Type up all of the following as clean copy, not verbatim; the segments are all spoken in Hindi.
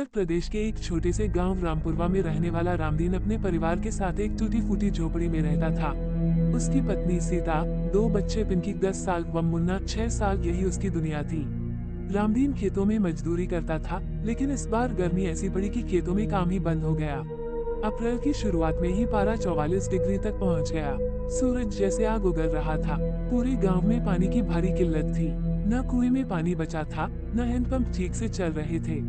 उत्तर प्रदेश के एक छोटे से गांव रामपुरवा में रहने वाला रामदीन अपने परिवार के साथ एक टूटी फूटी झोपड़ी में रहता था। उसकी पत्नी सीता, दो बच्चे पिंकी 10 साल व मुन्ना 6 साल, यही उसकी दुनिया थी। रामदीन खेतों में मजदूरी करता था, लेकिन इस बार गर्मी ऐसी पड़ी कि खेतों में काम ही बंद हो गया। अप्रैल की शुरुआत में ही पारा 44 डिग्री तक पहुंच गया। सूरज जैसे आग उगल रहा था। पूरे गांव में पानी की भारी किल्लत थी। न कुएं में पानी बचा था, न हैंडपंप ठीक से चल रहे थे।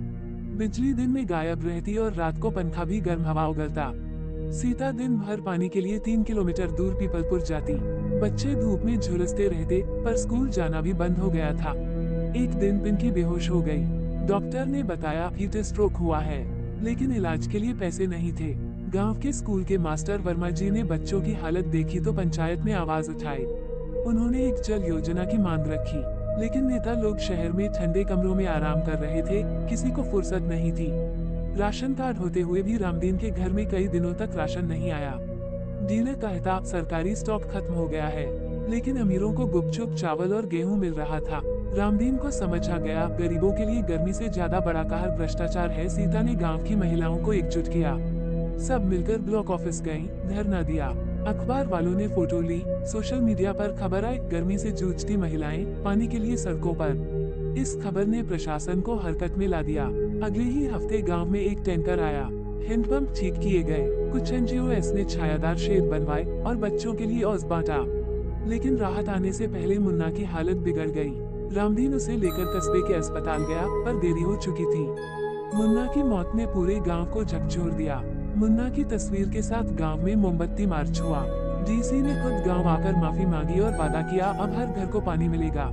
बिजली दिन में गायब रहती और रात को पंखा भी गर्म हवा उगलता। सीता दिन भर पानी के लिए 3 किलोमीटर दूर पीपलपुर जाती। बच्चे धूप में झुलसते रहते, पर स्कूल जाना भी बंद हो गया था। एक दिन पिंकी बेहोश हो गई। डॉक्टर ने बताया हीट स्ट्रोक हुआ है, लेकिन इलाज के लिए पैसे नहीं थे। गांव के स्कूल के मास्टर वर्मा जी ने बच्चों की हालत देखी तो पंचायत में आवाज उठाई। उन्होंने एक जल योजना की मांग रखी, लेकिन नेता लोग शहर में ठंडे कमरों में आराम कर रहे थे, किसी को फुर्सत नहीं थी। राशन कार्ड होते हुए भी रामदीन के घर में कई दिनों तक राशन नहीं आया। डीलर कहता सरकारी स्टॉक खत्म हो गया है, लेकिन अमीरों को गुपचुप चावल और गेहूं मिल रहा था। रामदीन को समझ आ गया, गरीबों के लिए गर्मी से ज्यादा बड़ा कहर भ्रष्टाचार है। सीता ने गांव की महिलाओं को एकजुट किया। सब मिलकर ब्लॉक ऑफिस गईं, धरना दिया। अखबार वालों ने फोटो ली, सोशल मीडिया पर खबर आई, गर्मी से जूझती महिलाएं पानी के लिए सड़कों पर। इस खबर ने प्रशासन को हरकत में ला दिया। अगले ही हफ्ते गांव में एक टैंकर आया, हैंडपंप ठीक किए गए, कुछ एनजीओएस ने छायादार शेड बनवाए और बच्चों के लिए औस बांटा। लेकिन राहत आने से पहले मुन्ना की हालत बिगड़ गई। रामदीन उसे लेकर कस्बे के अस्पताल गया, पर देरी हो चुकी थी। मुन्ना की मौत ने पूरे गांव को झकझोर दिया। मुन्ना की तस्वीर के साथ गांव में मोमबत्ती मार्च हुआ। डीसी ने खुद गांव आकर माफी मांगी और वादा किया अब हर घर को पानी मिलेगा।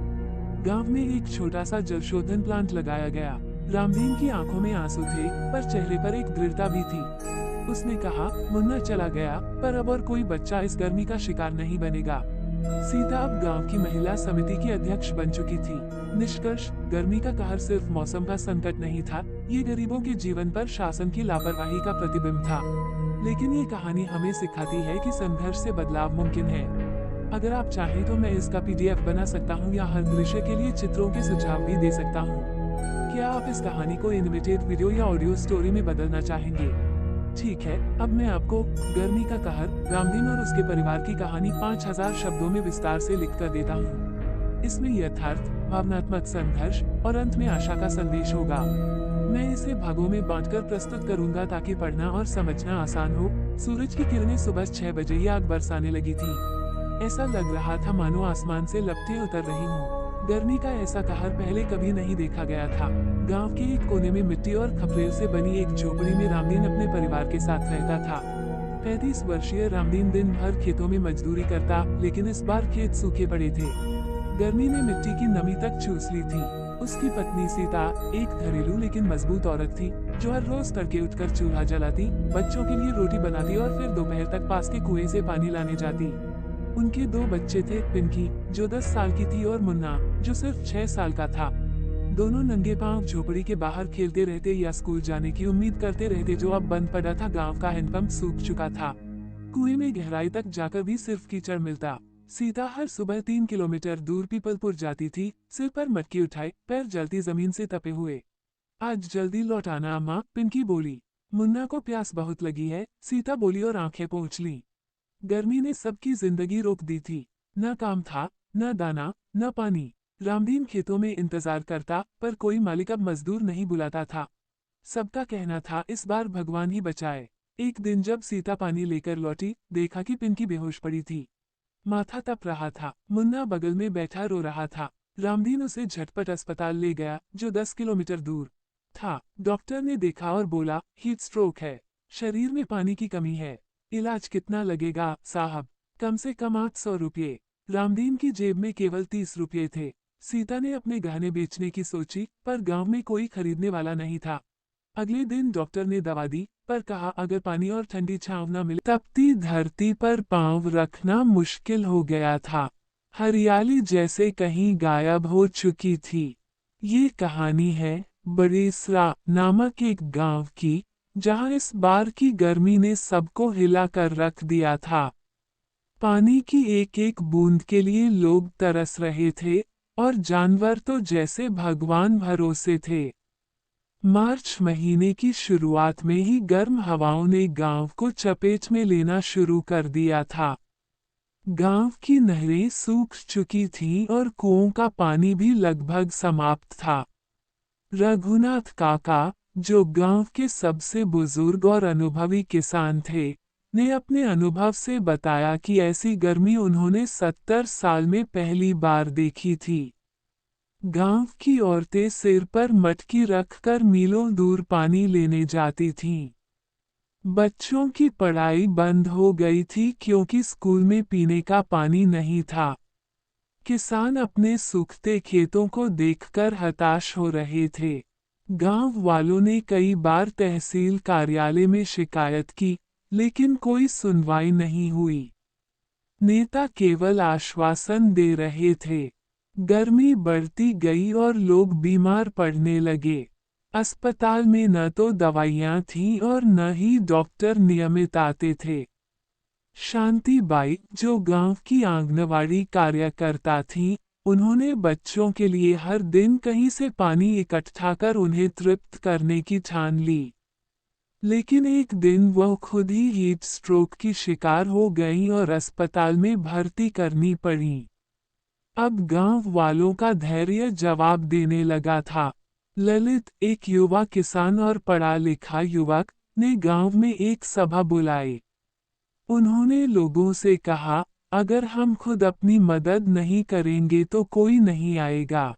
गांव में एक छोटा सा जल शोधन प्लांट लगाया गया। रामदीन की आंखों में आंसू थे, पर चेहरे पर एक दृढ़ता भी थी। उसने कहा मुन्ना चला गया, पर अब और कोई बच्चा इस गर्मी का शिकार नहीं बनेगा। सीता अब गांव की महिला समिति की अध्यक्ष बन चुकी थी। निष्कर्ष, गर्मी का कहर सिर्फ मौसम का संकट नहीं था, ये गरीबों के जीवन पर शासन की लापरवाही का प्रतिबिंब था। लेकिन ये कहानी हमें सिखाती है कि संघर्ष से बदलाव मुमकिन है। अगर आप चाहें तो मैं इसका PDF बना सकता हूँ या हर दृश्य के लिए चित्रों के सुझाव भी दे सकता हूँ। क्या आप इस कहानी को एनिमेटेड वीडियो या ऑडियो स्टोरी में बदलना चाहेंगे? ठीक है, अब मैं आपको गर्मी का कहर, रामदीन और उसके परिवार की कहानी 5000 शब्दों में विस्तार से लिख कर देता हूँ। इसमें यथार्थ, भावनात्मक संघर्ष और अंत में आशा का संदेश होगा। मैं इसे भागों में बांटकर प्रस्तुत करूंगा ताकि पढ़ना और समझना आसान हो। सूरज की किरणें सुबह 6 बजे ही आग बरसाने लगी थी। ऐसा लग रहा था मानो आसमान से लपटें उतर रही हूँ। गर्मी का ऐसा कहर पहले कभी नहीं देखा गया था। गांव के एक कोने में मिट्टी और खपरेल से बनी एक झोपड़ी में रामदीन अपने परिवार के साथ रहता था। 35 वर्षीय रामदीन दिन भर खेतों में मजदूरी करता, लेकिन इस बार खेत सूखे पड़े थे। गर्मी ने मिट्टी की नमी तक चूस ली थी। उसकी पत्नी सीता एक घरेलू लेकिन मजबूत औरत थी, जो हर रोज तड़के उठकर चूल्हा जलाती, बच्चों के लिए रोटी बनाती और फिर दोपहर तक पास के कुएं से पानी लाने जाती। उनके 2 बच्चे थे, पिंकी जो 10 साल की थी और मुन्ना जो सिर्फ 6 साल का था। दोनों नंगे पांव झोपड़ी के बाहर खेलते रहते या स्कूल जाने की उम्मीद करते रहते, जो अब बंद पड़ा था। गांव का हैंडपंप सूख चुका था। कुएं में गहराई तक जाकर भी सिर्फ कीचड़ मिलता। सीता हर सुबह 3 किलोमीटर दूर पीपलपुर जाती थी, सिर पर मटकी उठाए, पैर जलती जमीन से तपे हुए। आज जल्दी लौट आना अम्मा, पिंकी बोली। मुन्ना को प्यास बहुत लगी है, सीता बोली और आंखें पोंछ ली। गर्मी ने सबकी जिंदगी रोक दी थी। न काम था, न दाना, न पानी। रामदीन खेतों में इंतजार करता, पर कोई मालिक अब मजदूर नहीं बुलाता था। सबका कहना था इस बार भगवान ही बचाए। एक दिन जब सीता पानी लेकर लौटी, देखा कि पिंकी बेहोश पड़ी थी। माथा तप रहा था। मुन्ना बगल में बैठा रो रहा था। रामदीन उसे झटपट अस्पताल ले गया, जो 10 किलोमीटर दूर था। डॉक्टर ने देखा और बोला हीट स्ट्रोक है, शरीर में पानी की कमी है। इलाज कितना लगेगा साहब? कम से कम 800 रुपये। रामदीन की जेब में केवल 30 रुपये थे। सीता ने अपने गहने बेचने की सोची, पर गांव में कोई खरीदने वाला नहीं था। अगले दिन डॉक्टर ने दवा दी, पर कहा अगर पानी और ठंडी छांव न मिले। तपती धरती पर पांव रखना मुश्किल हो गया था। हरियाली जैसे कहीं गायब हो चुकी थी। ये कहानी है बड़ेसरा नामक एक गांव की, जहां इस बार की गर्मी ने सबको हिला कर रख दिया था। पानी की एक एक बूंद के लिए लोग तरस रहे थे, और जानवर तो जैसे भगवान भरोसे थे। मार्च महीने की शुरुआत में ही गर्म हवाओं ने गांव को चपेट में लेना शुरू कर दिया था। गांव की नहरें सूख चुकी थीं और कुओं का पानी भी लगभग समाप्त था। रघुनाथ काका, जो गांव के सबसे बुजुर्ग और अनुभवी किसान थे, ने अपने अनुभव से बताया कि ऐसी गर्मी उन्होंने 70 साल में पहली बार देखी थी। गांव की औरतें सिर पर मटकी रखकर मीलों दूर पानी लेने जाती थीं। बच्चों की पढ़ाई बंद हो गई थी क्योंकि स्कूल में पीने का पानी नहीं था। किसान अपने सूखते खेतों को देखकर हताश हो रहे थे। गांव वालों ने कई बार तहसील कार्यालय में शिकायत की, लेकिन कोई सुनवाई नहीं हुई। नेता केवल आश्वासन दे रहे थे। गर्मी बढ़ती गई और लोग बीमार पड़ने लगे। अस्पताल में न तो दवाइयां थीं और न ही डॉक्टर नियमित आते थे। शांति बाई, जो गांव की आंगनवाड़ी कार्यकर्ता थीं, उन्होंने बच्चों के लिए हर दिन कहीं से पानी इकट्ठा कर उन्हें तृप्त करने की ठान ली। लेकिन एक दिन वह खुद ही हीट स्ट्रोक की शिकार हो गईं और अस्पताल में भर्ती करनी पड़ी। अब गांव वालों का धैर्य जवाब देने लगा था। ललित, एक युवा किसान और पढ़ा लिखा युवक, ने गांव में एक सभा बुलाई। उन्होंने लोगों से कहा, अगर हम खुद अपनी मदद नहीं करेंगे तो कोई नहीं आएगा।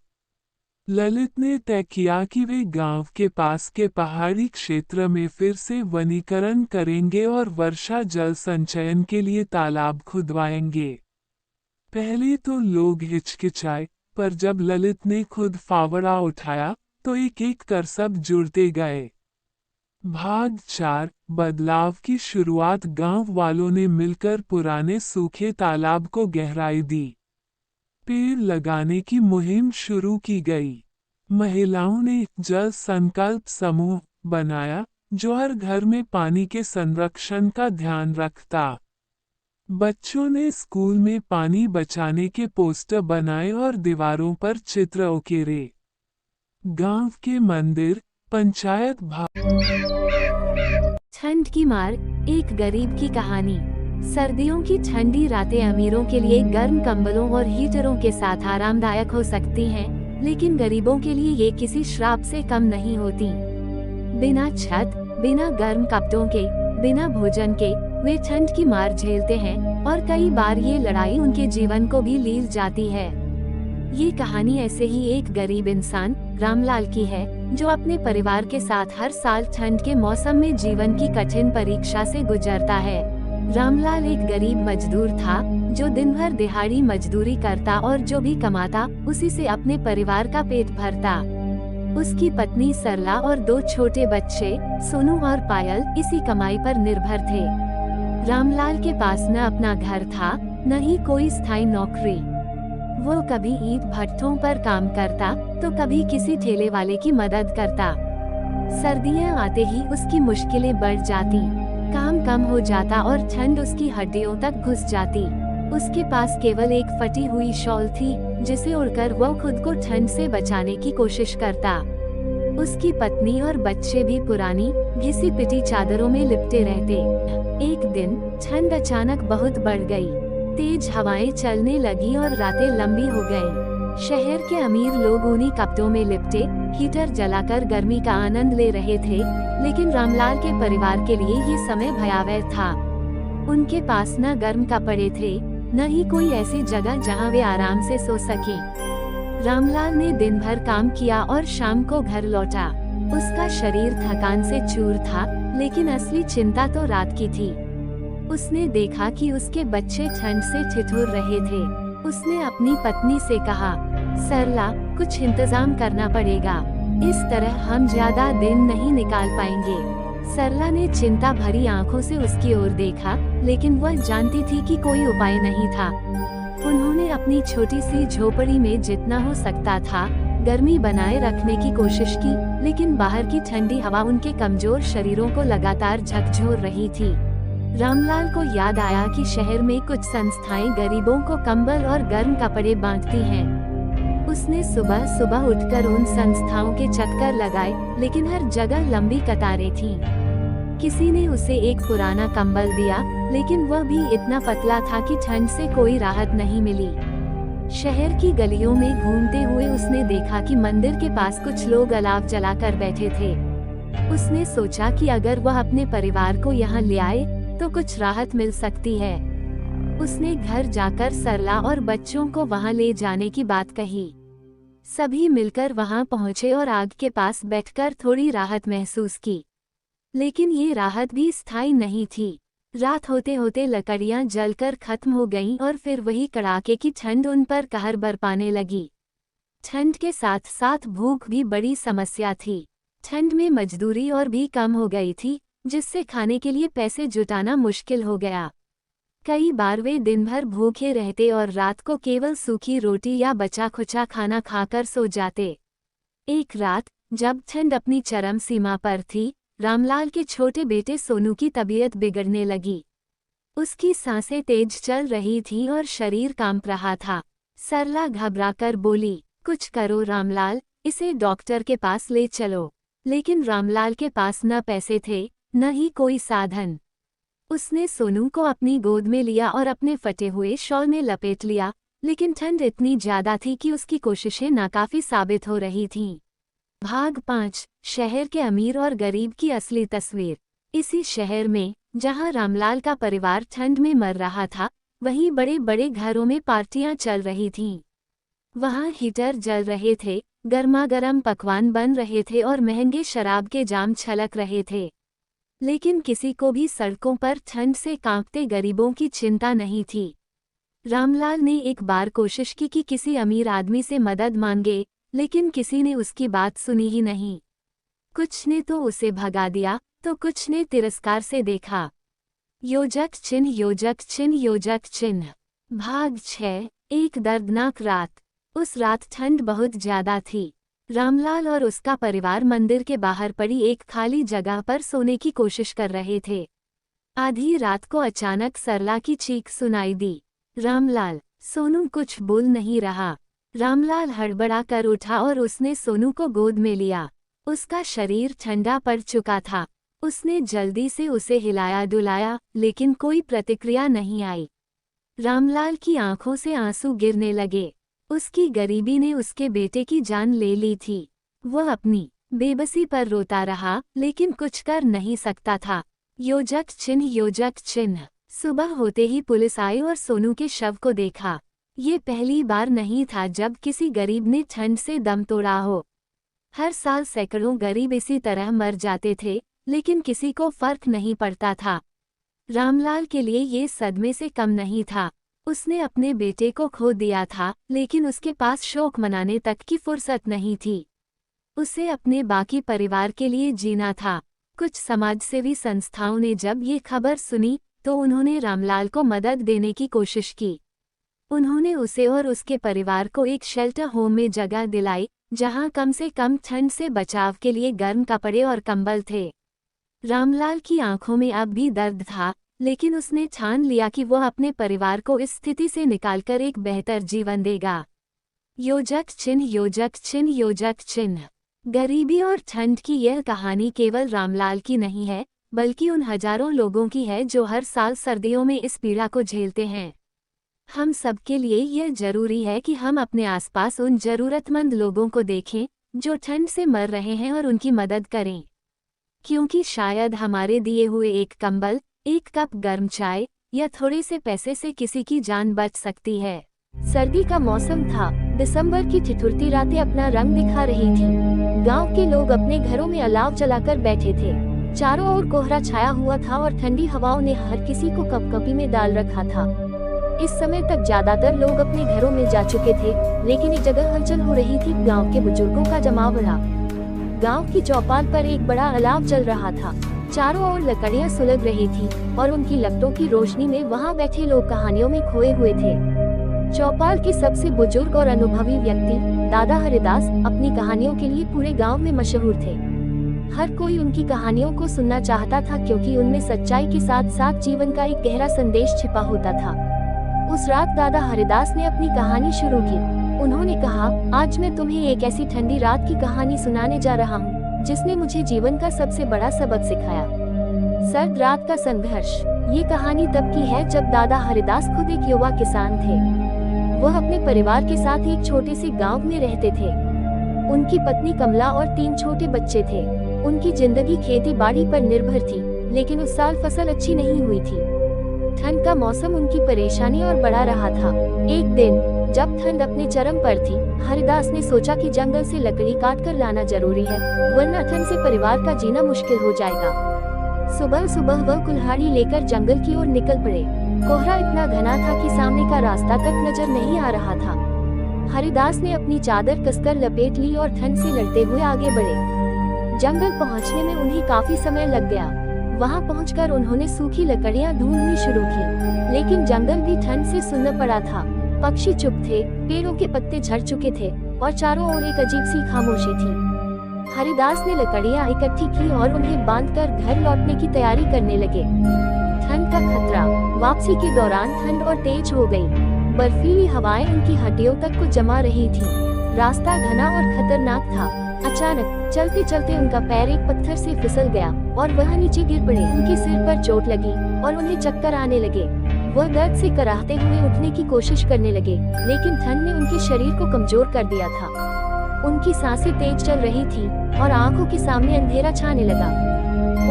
ललित ने तय किया कि वे गांव के पास के पहाड़ी क्षेत्र में फिर से वनीकरण करेंगे और वर्षा जल संचयन के लिए तालाब खुदवाएंगे। पहले तो लोग हिचकिचाए, पर जब ललित ने खुद फावड़ा उठाया तो एक एक कर सब जुड़ते गए। भाग 4, बदलाव की शुरुआत। गांव वालों ने मिलकर पुराने सूखे तालाब को गहराई दी। पेड़ लगाने की मुहिम शुरू की गई। महिलाओं ने जल संकल्प समूह बनाया, जो हर घर में पानी के संरक्षण का ध्यान रखता। बच्चों ने स्कूल में पानी बचाने के पोस्टर बनाए और दीवारों पर चित्र उकेरे। गांव के मंदिर, पंचायत ठंड की मार, एक गरीब की कहानी। सर्दियों की ठंडी रातें अमीरों के लिए गर्म कंबलों और हीटरों के साथ आरामदायक हो सकती हैं, लेकिन गरीबों के लिए ये किसी श्राप से कम नहीं होती। बिना छत, बिना गर्म कपड़ों के, बिना भोजन के वे ठंड की मार झेलते हैं और कई बार ये लड़ाई उनके जीवन को भी लील जाती है। ये कहानी ऐसे ही एक गरीब इंसान रामलाल की है, जो अपने परिवार के साथ हर साल ठंड के मौसम में जीवन की कठिन परीक्षा से गुजरता है। रामलाल एक गरीब मजदूर था, जो दिन भर दिहाड़ी मजदूरी करता और जो भी कमाता उसी से अपने परिवार का पेट भरता। उसकी पत्नी सरला और 2 छोटे बच्चे सोनू और पायल इसी कमाई पर निर्भर थे। रामलाल के पास न अपना घर था, न ही कोई स्थायी नौकरी। वो कभी ईंट भट्ठों पर काम करता तो कभी किसी ठेले वाले की मदद करता। सर्दियां आते ही उसकी मुश्किलें बढ़ जाती, काम कम हो जाता और ठंड उसकी हड्डियों तक घुस जाती। उसके पास केवल एक फटी हुई शॉल थी, जिसे उड़कर वो खुद को ठंड से बचाने की कोशिश करता। उसकी पत्नी और बच्चे भी पुरानी घिसी पिटी चादरों में लिपटे रहते। एक दिन ठंड अचानक बहुत बढ़ गई। तेज हवाएं चलने लगी और रातें लंबी हो गईं। शहर के अमीर लोग उन्हीं कपड़ों में लिपटे हीटर जलाकर गर्मी का आनंद ले रहे थे, लेकिन रामलाल के परिवार के लिए ये समय भयावह था। उनके पास न गर्म कपड़े थे, न ही कोई ऐसी जगह जहां वे आराम से सो सके। रामलाल ने दिन भर काम किया और शाम को घर लौटा। उसका शरीर थकान से चूर था, लेकिन असली चिंता तो रात की थी। उसने देखा कि उसके बच्चे ठंड से ठिठुर रहे थे। उसने अपनी पत्नी से कहा, सरला, कुछ इंतजाम करना पड़ेगा, इस तरह हम ज्यादा दिन नहीं निकाल पाएंगे। सरला ने चिंता भरी आंखों से उसकी ओर देखा, लेकिन वह जानती थी कि कोई उपाय नहीं था। उन्होंने अपनी छोटी सी झोपड़ी में जितना हो सकता था गर्मी बनाए रखने की कोशिश की, लेकिन बाहर की ठंडी हवा उनके कमजोर शरीरों को लगातार झकझोर रही थी। रामलाल को याद आया कि शहर में कुछ संस्थाएं गरीबों को कंबल और गर्म कपड़े बांटती हैं। उसने सुबह सुबह उठकर उन संस्थाओं के चक्कर लगाए, लेकिन हर जगह लंबी कतारें थीं। किसी ने उसे एक पुराना कंबल दिया, लेकिन वह भी इतना पतला था कि ठंड से कोई राहत नहीं मिली। शहर की गलियों में घूमते हुए उसने देखा कि मंदिर के पास कुछ लोग अलाव जलाकर बैठे थे। उसने सोचा कि अगर वह अपने परिवार को यहाँ ले आए तो कुछ राहत मिल सकती है। उसने घर जाकर सरला और बच्चों को वहाँ ले जाने की बात कही। सभी मिलकर वहाँ पहुँचे और आग के पास बैठकर थोड़ी राहत महसूस की। लेकिन ये राहत भी स्थायी नहीं थी। रात होते होते लकड़ियाँ जलकर खत्म हो गईं और फिर वही कड़ाके की ठंड उन पर कहर बरपाने लगी। ठंड के साथ साथ भूख भी बड़ी समस्या थी। ठंड में मजदूरी और भी कम हो गई थी, जिससे खाने के लिए पैसे जुटाना मुश्किल हो गया। कई बार वे दिन भर भूखे रहते और रात को केवल सूखी रोटी या बचा खुचा खाना खाकर सो जाते। एक रात, जब ठंड अपनी चरम सीमा पर थी, रामलाल के छोटे बेटे सोनू की तबीयत बिगड़ने लगी। उसकी सांसें तेज चल रही थीं और शरीर कांप रहा था। सरला घबराकर बोली, कुछ करो रामलाल, इसे डॉक्टर के पास ले चलो। लेकिन रामलाल के पास न पैसे थे, न ही कोई साधन। उसने सोनू को अपनी गोद में लिया और अपने फटे हुए शॉल में लपेट लिया, लेकिन ठंड इतनी ज्यादा थी कि उसकी कोशिशें नाकाफी साबित हो रही थीं। भाग 5, शहर के अमीर और गरीब की असली तस्वीर। इसी शहर में, जहां रामलाल का परिवार ठंड में मर रहा था, वहीं बड़े बड़े घरों में पार्टियां चल रही थीं। वहां हीटर जल रहे थे, गर्मागर्म पकवान बन रहे थे और महंगे शराब के जाम छलक रहे थे। लेकिन किसी को भी सड़कों पर ठंड से कांपते गरीबों की चिंता नहीं थी। रामलाल ने एक बार कोशिश की कि किसी अमीर आदमी से मदद मांगे, लेकिन किसी ने उसकी बात सुनी ही नहीं। कुछ ने तो उसे भगा दिया, तो कुछ ने तिरस्कार से देखा। योजक चिन्ह योजक चिन्ह योजक चिन्ह। भाग 6, एक दर्दनाक रात। उस रात ठंड बहुत ज्यादा थी। रामलाल और उसका परिवार मंदिर के बाहर पड़ी एक खाली जगह पर सोने की कोशिश कर रहे थे। आधी रात को अचानक सरला की चीख सुनाई दी, रामलाल। सोनू कुछ बोल नहीं रहा। रामलाल हड़बड़ा कर उठा और उसने सोनू को गोद में लिया। उसका शरीर ठंडा पड़ चुका था। उसने जल्दी से उसे हिलाया डुलाया, लेकिन कोई प्रतिक्रिया नहीं आई। रामलाल की आंखों से आंसू गिरने लगे। उसकी गरीबी ने उसके बेटे की जान ले ली थी। वह अपनी बेबसी पर रोता रहा, लेकिन कुछ कर नहीं सकता था। योजक चिन्ह योजक चिन्ह। सुबह होते ही पुलिस आई और सोनू के शव को देखा। ये पहली बार नहीं था जब किसी गरीब ने ठंड से दम तोड़ा हो। हर साल सैकड़ों गरीब इसी तरह मर जाते थे, लेकिन किसी को फर्क नहीं पड़ता था। रामलाल के लिए ये सदमे से कम नहीं था। उसने अपने बेटे को खो दिया था, लेकिन उसके पास शोक मनाने तक की फुर्सत नहीं थी। उसे अपने बाकी परिवार के लिए जीना था। कुछ समाजसेवी संस्थाओं ने जब ये खबर सुनी, तो उन्होंने रामलाल को मदद देने की कोशिश की। उन्होंने उसे और उसके परिवार को एक शेल्टर होम में जगह दिलाई, जहां कम से कम ठंड से बचाव के लिए गर्म कपड़े और कंबल थे। रामलाल की आंखों में अब भी दर्द था, लेकिन उसने ठान लिया कि वह अपने परिवार को इस स्थिति से निकालकर एक बेहतर जीवन देगा। योजक चिन्ह योजक चिन्ह योजक चिन्ह। गरीबी और ठंड की यह कहानी केवल रामलाल की नहीं है, बल्कि उन हजारों लोगों की है जो हर साल सर्दियों में इस पीड़ा को झेलते हैं। हम सबके लिए यह जरूरी है कि हम अपने आसपास उन जरूरतमंद लोगों को देखें जो ठंड से मर रहे हैं और उनकी मदद करें। क्योंकि शायद हमारे दिए हुए एक कंबल, एक कप गर्म चाय या थोड़े से पैसे से किसी की जान बच सकती है। सर्दी का मौसम था। दिसंबर की ठिठुरती रातें अपना रंग दिखा रही थीं। गांव के लोग अपने घरों में अलाव जलाकर बैठे थे। चारों ओर कोहरा छाया हुआ था और ठंडी हवाओं ने हर किसी को कपकपी में डाल रखा था। इस समय तक ज्यादातर लोग अपने घरों में जा चुके थे, लेकिन एक जगह हलचल हो रही थी। गांव के बुजुर्गों का जमाव रहा। गांव की चौपाल पर एक बड़ा अलाव जल रहा था। चारों ओर लकड़ियां सुलग रही थी और उनकी लपटों की रोशनी में वहां बैठे लोग कहानियों में खोए हुए थे। चौपाल के सबसे बुजुर्ग और अनुभवी व्यक्ति दादा हरिदास अपनी कहानियों के लिए पूरे गांव में मशहूर थे। हर कोई उनकी कहानियों को सुनना चाहता था, क्योंकि उनमें सच्चाई के साथ साथ जीवन का एक गहरा संदेश छिपा होता था। उस रात दादा हरिदास ने अपनी कहानी शुरू की। उन्होंने कहा, आज मैं तुम्हें एक ऐसी ठंडी रात की कहानी सुनाने जा रहा हूँ जिसने मुझे जीवन का सबसे बड़ा सबक सिखाया। सर्द रात का संघर्ष। ये कहानी तब की है जब दादा हरिदास खुद एक युवा किसान थे। वह अपने परिवार के साथ एक छोटे से गांव में रहते थे। उनकी पत्नी कमला और 3 छोटे बच्चे थे। उनकी जिंदगी खेती बाड़ी पर निर्भर थी, लेकिन उस साल फसल अच्छी नहीं हुई थी। ठंड का मौसम उनकी परेशानी और बढ़ा रहा था। एक दिन जब ठंड अपने चरम पर थी, हरिदास ने सोचा कि जंगल से लकड़ी काट कर लाना जरूरी है, वरना ठंड से परिवार का जीना मुश्किल हो जाएगा। सुबह सुबह वह कुल्हाड़ी लेकर जंगल की ओर निकल पड़े। कोहरा इतना घना था कि सामने का रास्ता तक नजर नहीं आ रहा था। हरिदास ने अपनी चादर कसकर लपेट ली और ठंड से लड़ते हुए आगे बढ़े। जंगल पहुंचने में उन्हें काफी समय लग गया। वहां पहुंचकर उन्होंने सूखी लकड़ियां ढूंढनी शुरू की, लेकिन जंगल भी ठंड से सुन्न पड़ा था। पक्षी चुप थे, पेड़ों के पत्ते झड़ चुके थे और चारों ओर एक अजीब सी खामोशी थी। हरिदास ने लकड़ियां इकट्ठी की और उन्हें बांधकर घर लौटने की तैयारी करने लगे। ठंड का खतरा। वापसी के दौरान ठंड और तेज हो गई। बर्फीली हवाएं उनकी हड्डियों तक को जमा रही थी। रास्ता घना और खतरनाक था। अचानक चलते चलते उनका पैर एक पत्थर से फिसल गया और वह नीचे गिर पड़े। उनके सिर पर चोट लगी और उन्हें चक्कर आने लगे। वह दर्द से कराहते हुए उठने की कोशिश करने लगे, लेकिन ठंड ने उनके शरीर को कमजोर कर दिया था। उनकी सांसें तेज चल रही थी और आंखों के सामने अंधेरा छाने लगा।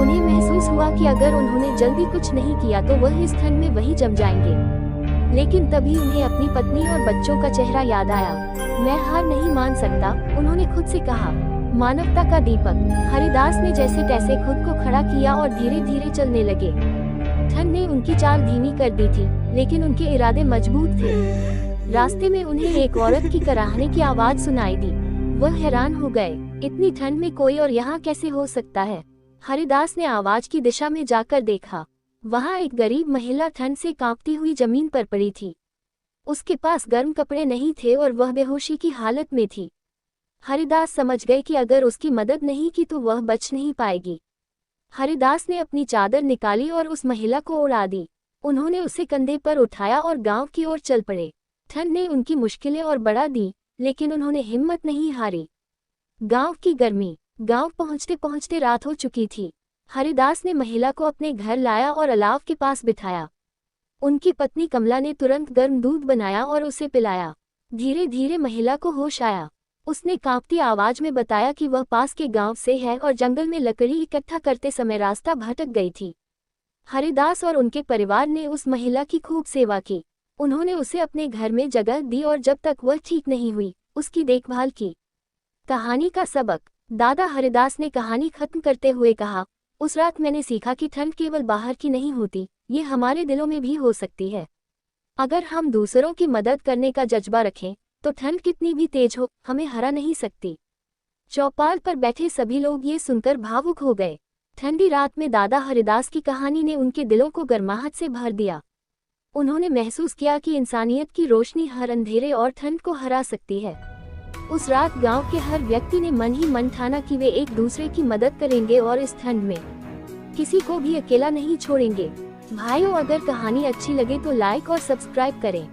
उन्हें महसूस हुआ कि अगर उन्होंने जल्दी कुछ नहीं किया तो वह इस ठंड में वहीं जम जाएंगे। लेकिन तभी उन्हें अपनी पत्नी और बच्चों का चेहरा याद आया। मैं हार नहीं मान सकता, उन्होंने खुद से कहा। मानवता का दीपक। हरिदास ने जैसे तैसे खुद को खड़ा किया और धीरे धीरे चलने लगे। ठंड ने उनकी चाल धीमी कर दी थी, लेकिन उनके इरादे मजबूत थे। रास्ते में उन्हें एक औरत की कराहने की आवाज सुनाई दी। वह हैरान हो गए, इतनी ठंड में कोई और यहाँ कैसे हो सकता है। हरिदास ने आवाज की दिशा में जाकर देखा। वहाँ एक गरीब महिला ठंड से कांपती हुई जमीन पर पड़ी थी। उसके पास गर्म कपड़े नहीं थे और वह बेहोशी की हालत में थी। हरिदास समझ गए कि अगर उसकी मदद नहीं की तो वह बच नहीं पाएगी। हरिदास ने अपनी चादर निकाली और उस महिला को उड़ा दी। उन्होंने उसे कंधे पर उठाया और गांव की ओर चल पड़े। ठंड ने उनकी मुश्किलें और बढ़ा दी, लेकिन उन्होंने हिम्मत नहीं हारी। गांव की गर्मी। गांव पहुंचते पहुंचते रात हो चुकी थी। हरिदास ने महिला को अपने घर लाया और अलाव के पास बिठाया। उनकी पत्नी कमला ने तुरंत गर्म दूध बनाया और उसे पिलाया। धीरे धीरे महिला को होश आया। उसने कांपती आवाज में बताया कि वह पास के गांव से है और जंगल में लकड़ी इकट्ठा करते समय रास्ता भटक गई थी। हरिदास और उनके परिवार ने उस महिला की खूब सेवा की। उन्होंने उसे अपने घर में जगह दी और जब तक वह ठीक नहीं हुई, उसकी देखभाल की। कहानी का सबक। दादा हरिदास ने कहानी खत्म करते हुए कहा, उस रात मैंने सीखा कि ठंड केवल बाहर की नहीं होती, ये हमारे दिलों में भी हो सकती है। अगर हम दूसरों की मदद करने का जज्बा रखें तो ठंड कितनी भी तेज हो, हमें हरा नहीं सकती। चौपाल पर बैठे सभी लोग ये सुनकर भावुक हो गए। ठंडी रात में दादा हरिदास की कहानी ने उनके दिलों को गर्माहट से भर दिया। उन्होंने महसूस किया कि इंसानियत की रोशनी हर अंधेरे और ठंड को हरा सकती है। उस रात गांव के हर व्यक्ति ने मन ही मन ठाना कि वे एक दूसरे की मदद करेंगे और इस ठंड में किसी को भी अकेला नहीं छोड़ेंगे। भाइयों, अगर कहानी अच्छी लगे तो लाइक और सब्सक्राइब करें।